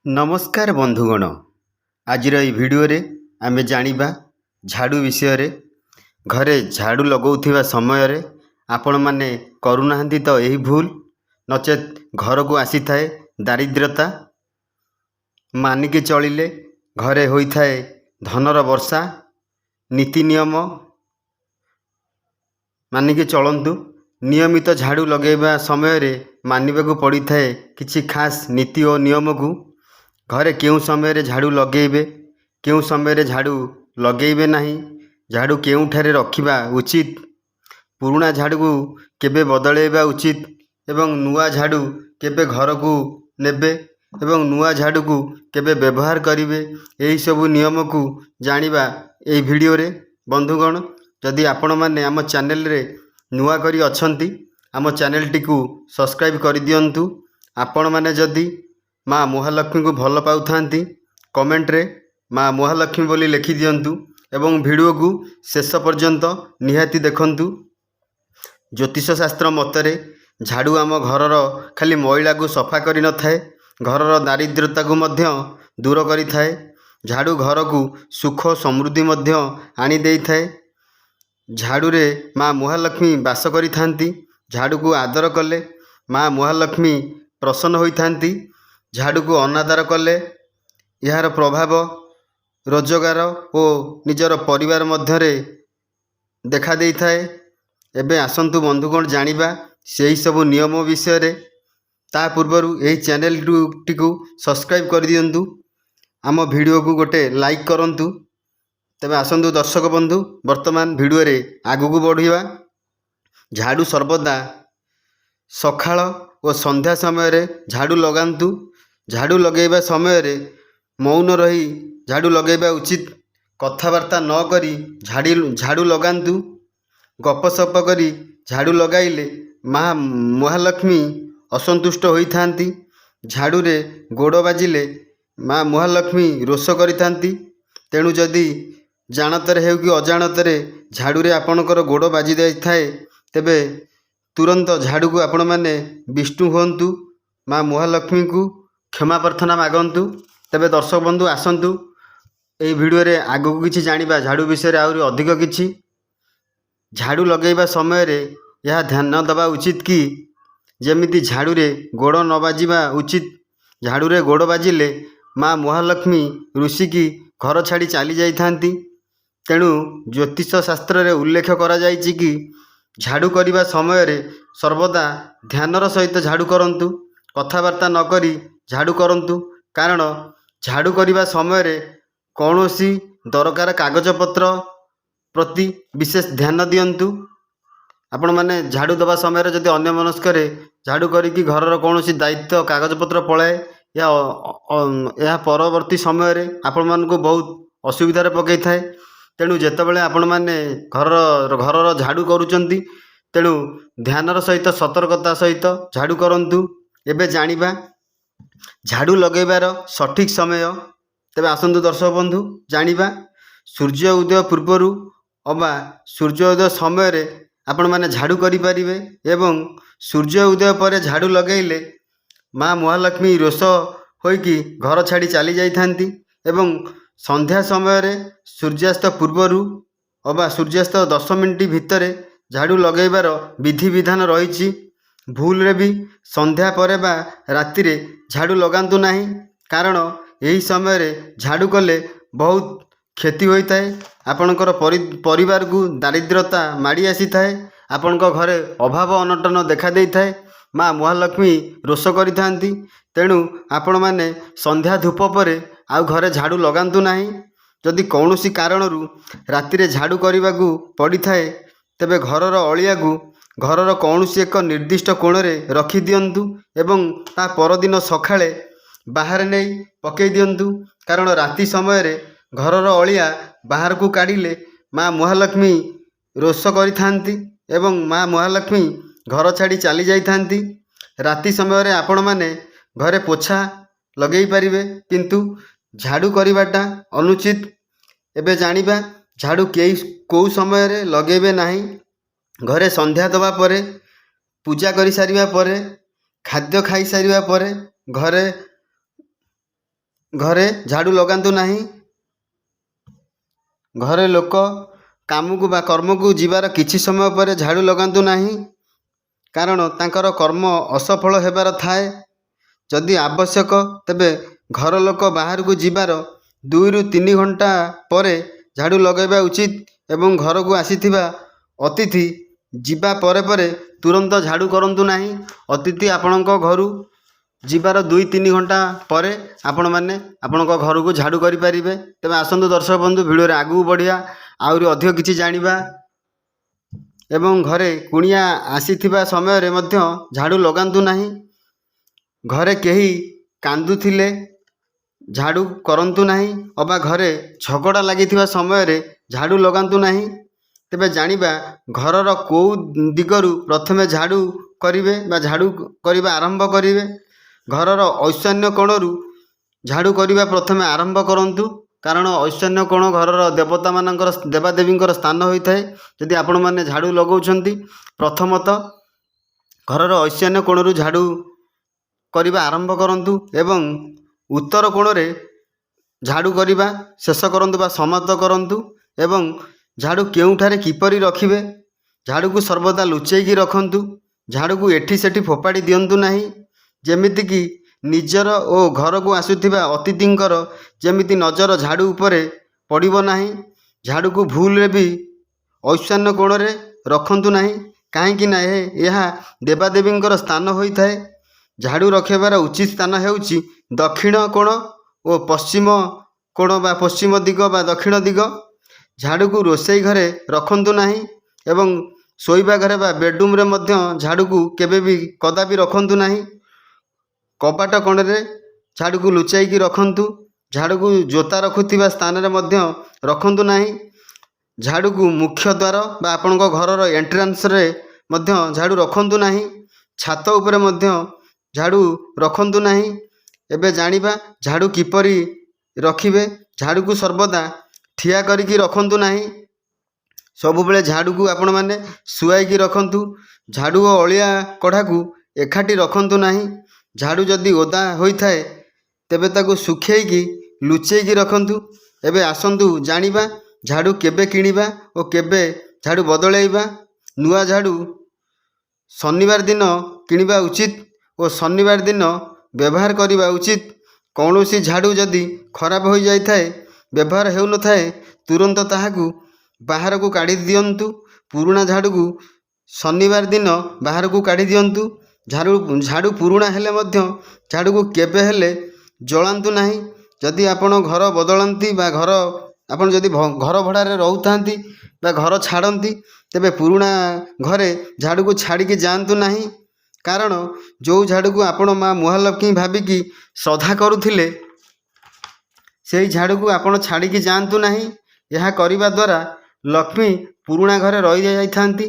नमस्कार बंधुगण। आज भिडियो आमे जानिबा झाड़ू विषय। घरे झाड़ू लगौथिबा समय रे आपण माने करूनाहांती तो यही भूल, नचेत घर को आसी थाए दारिद्रता। मानिके चलिले घरे होई थाए धनर वर्षा। नीति नियम मानिके चलंतु। नियमित झाड़ू लगेबा समय रे मानिबाकू पड़ी थाए किछि खास नीति और नियम को। घरे केउं समय रे झाड़ू लगेबे, केउं समय रे झाड़ू लगेबे नहीं, झाड़ू केउंठारे रखिबा उचित, पुराना झाड़ू को केबे बदलेबा उचित एवं नुआ झाड़ू केबे घर को नेबे एवं नुआ झाड़ू को केबे व्यवहार करिवे, एही सब नियम को जानिबा एही वीडियो रे। बंधुगण, जदि आपण माने आम चैनल रे नुआ करी अछंती, आम चैनल टी को सब्सक्राइब कर दियंतु। आपण माने जदि माँ महालक्ष्मी को भल पाउथांती, कमेंट रे माँ महालक्ष्मी बोली लिखि दियंतु एवं वीडियो को शेष पर्यंत निहाती देखंतु। ज्योतिष शास्त्र मतरे झाड़ू आम घरर खाली मैला को सफा करि न थाए, घरर दारिद्रता को मध्य दूर करि थाए। झाड़ू घर को सुख समृद्धि मध्य आनी देई थाए। झाड़ू रे माँ महालक्ष्मी वास करि थांती। झाड़ू को आदर कले माँ महालक्ष्मी प्रसन्न होई थांती। झाड़ू को अनादर कले यार प्रभाव रोजगार और निजर परिवार मध्यरे देखा देई थाए। एबे आसंतु बंधुगण जानिबा सेही सब नियम विषय रे। ता पूर्वरु एही चैनल टी को सब्सक्राइब कर दियंतु, आम वीडियो को गोटे लाइक करंतु। तबे आसंतु दर्शक बंधु, वर्तमान वीडियो रे आगु को बढ़िबा। झाड़ू सर्वदा सखाळ और संध्या समय रे झाड़ू लगांतु। झाड़ू लगेबा समय रे मौन रही झाड़ू लगेबा उचित। कथावार्ता न करी झाड़ू लगांतु। गपसप करी झाड़ू लगाइले माँ महालक्ष्मी असंतुष्ट होई थांती। झाड़ू रे गोड़ बाजिले माँ महालक्ष्मी रोष करि थांती। तेणु जदि जानतरे हेउ कि अजाणतरे झाड़ू रे आपणकर गोड़ बाजी जाई थाए, तेबे तुरंत झाड़ू को आपण माने विष्णु होंतु, माँ महालक्ष्मी को क्षमा प्रार्थना मागंतु। तेबे दर्शक बंधु आसंतु एही वीडियो रे आगु को किछि जानिबा झाड़ू विषय रे आउरी अधिक किछि। झाड़ू लगेबा समय रे यह ध्यान दबा उचित कि जेमिति झाड़ू रे गोड़ न बाजिबा उचित। झाड़ू रे गोड़ बाजिले माँ महालक्ष्मी ऋषि की घर छाड़ी चली जाई थांती। तेणु ज्योतिष शास्त्र रे उल्लेख करा जायछि कि झाड़ू करिबा समय रे सर्वदा ध्यानर सहित झाड़ू करंतु। कथावार्ता न करी झाड़ू करंतु, कारण झाड़ू करिबा समय रे कौनसी दरकार कागज पत्र प्रति विशेष ध्यान दियंतु। आपण माने झाड़ू दबा समय रे जदि अन्य मनस्करे झाड़ू करिकी घरर कौनसी दायित्व कागज पत्र पळाए, या परवर्ती समय रे आपण मानको बहुत असुविधा रे पकई थाए। तेणु जेतेबेले आपण माने घरर झाड़ू करूचंती, तेणु ध्यानर सहित सतर्कता सहित झाड़ू करंतु। एबे जानिबा झाड़ू लगेबार सठिक समय। तेबे आसंतु दर्शक बंधु जानिबा सूर्य उदय पूर्वरु अबा सूर्योदय समय रे आपण माने झाड़ू करि परिबे एवं सूर्य उदय पर झाड़ू लगेइले माँ महालक्ष्मी रोष होइकी घर छाड़ी चली जाई थांती। एवं संध्या समय रे सूर्यास्त पूर्वरु अबा सूर्यास्त 10 मिनिट भितरे झाड़ू लगेबार विधि विधान रहिछि। भूल रे भी संध्या परे बा राति रे झाड़ू लगांतु नाही, कारण यही समय रे झाड़ू कले बहुत क्षति होता है। आपणकर परिवार को दारिद्रता माड़ी आसी थाए। आपणक घरे अभाव अनटन देखा देई थाए। माँ महालक्ष्मी रोष करि थांती। तेणु आपण माने संध्या धूप परे आउ घरे झाड़ू लगांतु नाही। जदि कौनसी कारणरू राति रे झाड़ू करने पड़ी थाए, तेबे घरर अलिया को घरर कौनसी एक निर्दिष्ट कोण रे रखी दियंतु एवं ता परदिन सखाळे बाहर नहीं पकई दियंतु, कारण राति समय रे घरर अलिया बाहर को काढ़िले माँ महालक्ष्मी रोष करि थांती एवं माँ महालक्ष्मी घर छाड़ी चली जाई थांती। राति समय रे आपण माने घरे पोछा लगेई पारिबे, किंतु झाड़ू करिबाटा अनुचित। एबे जानिबा झाड़ू को समय रे लगेबे नाही। घरे संध्या दबा परे, पूजा करि सारिबा परे, खाद्य खाई सारिबा परे घरे ଘରେ ଝାଡ଼ୁ ଲଗାନ୍ତୁ ନାହିଁ। ଘରେ ଲୋକ କାମକୁ ବା କର୍ମକୁ ଯିବାର କିଛି ସମୟ ପରେ ଝାଡ଼ୁ ଲଗାନ୍ତୁ ନାହିଁ, କାରଣ ତାଙ୍କର କର୍ମ ଅସଫଳ ହେବାର ଥାଏ। ଯଦି ଆବଶ୍ୟକ ତେବେ ଘର ଲୋକ ବାହାରକୁ ଯିବାର 2ରୁ 3 ଘଣ୍ଟା ପରେ ଝାଡ଼ୁ ଲଗାଇବା ଉଚିତ ଏବଂ ଘରକୁ ଆସିଥିବା ଅତିଥି ଯିବା ପରେ ପରେ ତୁରନ୍ତ ଝାଡ଼ୁ କରନ୍ତୁ ନାହିଁ। ଅତିଥି ଆପଣଙ୍କ ଘରୁ ଯିବାର 2-3 ଘଣ୍ଟା ପରେ ଆପଣମାନେ ଆପଣଙ୍କ ଘରକୁ ଝାଡ଼ୁ କରିପାରିବେ। ତେବେ ଆସନ୍ତୁ ଦର୍ଶକ ବନ୍ଧୁ, ଭିଡ଼ିଓରେ ଆଗକୁ ବଢ଼ିବା, ଆହୁରି ଅଧିକ କିଛି ଜାଣିବା ଏବଂ ଘରେ କୁଣିଆ ଆସିଥିବା ସମୟରେ ମଧ୍ୟ ଝାଡ଼ୁ ଲଗାନ୍ତୁ ନାହିଁ। ଘରେ କେହି କାନ୍ଦୁଥିଲେ ଝାଡ଼ୁ କରନ୍ତୁ ନାହିଁ, ଅବା ଘରେ ଝଗଡ଼ା ଲାଗିଥିବା ସମୟରେ ଝାଡ଼ୁ ଲଗାନ୍ତୁ ନାହିଁ। ତେବେ ଜାଣିବା ଘରର କେଉଁ ଦିଗରୁ ପ୍ରଥମେ ଝାଡ଼ୁ କରିବେ ବା ଝାଡ଼ୁ କରିବା ଆରମ୍ଭ କରିବେ। ଘରର ଈଶାନ୍ୟ କୋଣରୁ ଝାଡ଼ୁ କରିବା ପ୍ରଥମେ ଆରମ୍ଭ କରନ୍ତୁ, କାରଣ ଈଶାନ୍ୟ କୋଣ ଘରର ଦେବତାମାନଙ୍କର ଦେବାଦେବୀଙ୍କର ସ୍ଥାନ ହୋଇଥାଏ। ଯଦି ଆପଣମାନେ ଝାଡ଼ୁ ଲଗାଉଛନ୍ତି, ପ୍ରଥମତଃ ଘରର ଈଶାନ୍ୟ କୋଣରୁ ଝାଡ଼ୁ କରିବା ଆରମ୍ଭ କରନ୍ତୁ ଏବଂ ଉତ୍ତର କୋଣରେ ଝାଡ଼ୁ କରିବା ଶେଷ କରନ୍ତୁ ବା ସମାପ୍ତ କରନ୍ତୁ। ଏବଂ ଝାଡ଼ୁ କେଉଁଠାରେ କିପରି ରଖିବେ, ଝାଡ଼ୁକୁ ସର୍ବଦା ଲୁଚେଇକି ରଖନ୍ତୁ। ଝାଡ଼ୁକୁ ଏଠି ସେଠି ଫୋପାଡ଼ି ଦିଅନ୍ତୁ ନାହିଁ, ଯେମିତିକି ନିଜର ଓ ଘରକୁ ଆସୁଥିବା ଅତିଥିଙ୍କର ଯେମିତି ନଜର ଝାଡ଼ୁ ଉପରେ ପଡ଼ିବ ନାହିଁ। ଝାଡ଼ୁକୁ ଭୁଲରେ ବି ଈଶାନ୍ୟ କୋଣରେ ରଖନ୍ତୁ ନାହିଁ, କାହିଁକି ନା ଏହା ଦେବାଦେବୀଙ୍କର ସ୍ଥାନ ହୋଇଥାଏ। ଝାଡ଼ୁ ରଖିବାର ଉଚିତ ସ୍ଥାନ ହେଉଛି ଦକ୍ଷିଣ କୋଣ ଓ ପଶ୍ଚିମ କୋଣ ବା ପଶ୍ଚିମ ଦିଗ ବା ଦକ୍ଷିଣ ଦିଗ। ଝାଡ଼ୁକୁ ରୋଷେଇ ଘରେ ରଖନ୍ତୁ ନାହିଁ ଏବଂ ଶୋଇବା ଘରେ ବା ବେଡ଼ରୁମରେ ମଧ୍ୟ ଝାଡ଼ୁକୁ କେବେ ବି କଦାପି ରଖନ୍ତୁ ନାହିଁ। କବାଟ କୋଣରେ ଝାଡ଼ୁକୁ ଲୁଚାଇକି ରଖନ୍ତୁ। ଝାଡ଼ୁକୁ ଜୋତା ରଖୁଥିବା ସ୍ଥାନରେ ମଧ୍ୟ ରଖନ୍ତୁ ନାହିଁ। ଝାଡ଼ୁକୁ ମୁଖ୍ୟ ଦ୍ୱାର ବା ଆପଣଙ୍କ ଘରର ଏଣ୍ଟ୍ରାନ୍ସରେ ମଧ୍ୟ ଝାଡ଼ୁ ରଖନ୍ତୁ ନାହିଁ। ଛାତ ଉପରେ ମଧ୍ୟ ଝାଡ଼ୁ ରଖନ୍ତୁ ନାହିଁ। ଏବେ ଜାଣିବା ଝାଡ଼ୁ କିପରି ରଖିବେ। ଝାଡ଼ୁକୁ ସର୍ବଦା ଠିଆ କରିକି ରଖନ୍ତୁ ନାହିଁ, ସବୁବେଳେ ଝାଡ଼ୁକୁ ଆପଣମାନେ ଶୁଆଇକି ରଖନ୍ତୁ। ଝାଡ଼ୁ ଓ ଅଳିଆ କଢ଼ାକୁ ଏକାଠି ରଖନ୍ତୁ ନାହିଁ। ଝାଡ଼ୁ ଯଦି ଓଦା ହୋଇଥାଏ ତେବେ ତାକୁ ଶୁଖେଇକି ଲୁଚେଇକି ରଖନ୍ତୁ। ଏବେ ଆସନ୍ତୁ ଜାଣିବା ଝାଡ଼ୁ କେବେ କିଣିବା ଓ କେବେ ଝାଡ଼ୁ ବଦଳାଇବା। ନୂଆ ଝାଡ଼ୁ ଶନିବାର ଦିନ କିଣିବା ଉଚିତ ଓ ଶନିବାର ଦିନ ବ୍ୟବହାର କରିବା ଉଚିତ। କୌଣସି ଝାଡ଼ୁ ଯଦି ଖରାପ ହୋଇଯାଇଥାଏ, ବ୍ୟବହାର ହେଉନଥାଏ, ତୁରନ୍ତ ତାହାକୁ ବାହାରକୁ କାଢ଼ି ଦିଅନ୍ତୁ। ପୁରୁଣା ଝାଡ଼ୁକୁ ଶନିବାର ଦିନ ବାହାରକୁ କାଢ଼ି ଦିଅନ୍ତୁ। ଝାଡ଼ୁ ପୁରୁଣା ହେଲେ ମଧ୍ୟ ଝାଡ଼ୁକୁ କେବେ ହେଲେ ଜଳାନ୍ତୁ ନାହିଁ। ଯଦି ଆପଣ ଘର ବଦଳାନ୍ତି ବା ଆପଣ ଯଦି ଘର ଭଡ଼ାରେ ରହୁଥାନ୍ତି ବା ଘର ଛାଡ଼ନ୍ତି, ତେବେ ପୁରୁଣା ଘରେ ଝାଡ଼ୁକୁ ଛାଡ଼ିକି ଯାଆନ୍ତୁ ନାହିଁ, କାରଣ ଯେଉଁ ଝାଡ଼ୁକୁ ଆପଣ ମା ମହାଲକ୍ଷ୍ମୀ ଭାବିକି ଶ୍ରଦ୍ଧା କରୁଥିଲେ, ସେହି ଝାଡ଼ୁକୁ ଆପଣ ଛାଡ଼ିକି ଯାଆନ୍ତୁ ନାହିଁ। ଏହା କରିବା ଦ୍ୱାରା ଲକ୍ଷ୍ମୀ ପୁରୁଣା ଘରେ ରହିଯାଇଥାନ୍ତି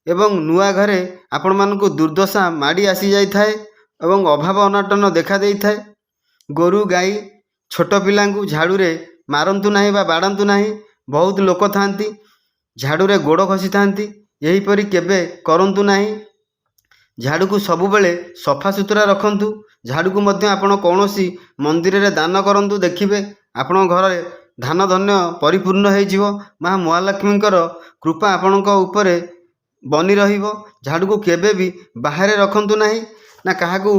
ଏବଂ ନୂଆ ଘରେ ଆପଣମାନଙ୍କୁ ଦୁର୍ଦ୍ଦଶା ମାଡ଼ି ଆସିଯାଇଥାଏ ଏବଂ ଅଭାବ ଅନାଟନ ଦେଖା ଦେଇଥାଏ। ଗୋରୁ ଗାଈ ଛୋଟ ପିଲାଙ୍କୁ ଝାଡ଼ୁରେ ମାରନ୍ତୁ ନାହିଁ ବା ବାଡ଼ାନ୍ତୁ ନାହିଁ। ବହୁତ ଲୋକ ଥାଆନ୍ତି ଝାଡ଼ୁରେ ଗୋଡ଼ ଘଷିଥାନ୍ତି, ଏହିପରି କେବେ କରନ୍ତୁ ନାହିଁ। ଝାଡ଼ୁକୁ ସବୁବେଳେ ସଫାସୁତୁରା ରଖନ୍ତୁ। ଝାଡ଼ୁକୁ ମଧ୍ୟ ଆପଣ କୌଣସି ମନ୍ଦିରରେ ଦାନ କରନ୍ତୁ, ଦେଖିବେ ଆପଣଙ୍କ ଘରେ ଧାନ ଧନ୍ୟ ପରିପୂର୍ଣ୍ଣ ହୋଇଯିବ। ମା ମହାଲକ୍ଷ୍ମୀଙ୍କର କୃପା ଆପଣଙ୍କ ଉପରେ ବନି ରହିବ। ଝାଡ଼ୁକୁ କେବେ ବି ବାହାରେ ରଖନ୍ତୁ ନାହିଁ, ନା କାହାକୁ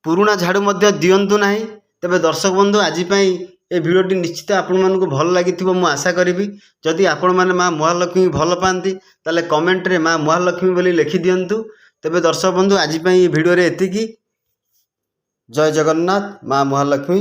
ପୁରୁଣା ଝାଡ଼ୁ ମଧ୍ୟ ଦିଅନ୍ତୁ ନାହିଁ। ତେବେ ଦର୍ଶକ ବନ୍ଧୁ, ଆଜି ପାଇଁ ଏ ଭିଡ଼ିଓଟି ନିଶ୍ଚିତ ଆପଣମାନଙ୍କୁ ଭଲ ଲାଗିଥିବ ମୁଁ ଆଶା କରିବି। ଯଦି ଆପଣମାନେ ମା ମହାଲକ୍ଷ୍ମୀ ଭଲ ପାଆନ୍ତି ତାହେଲେ କମେଣ୍ଟରେ ମା ମହାଲକ୍ଷ୍ମୀ ବୋଲି ଲେଖିଦିଅନ୍ତୁ। ତେବେ ଦର୍ଶକ ବନ୍ଧୁ, ଆଜି ପାଇଁ ଏ ଭିଡ଼ିଓରେ ଏତିକି। ଜୟ ଜଗନ୍ନାଥ। ମା ମହାଲକ୍ଷ୍ମୀ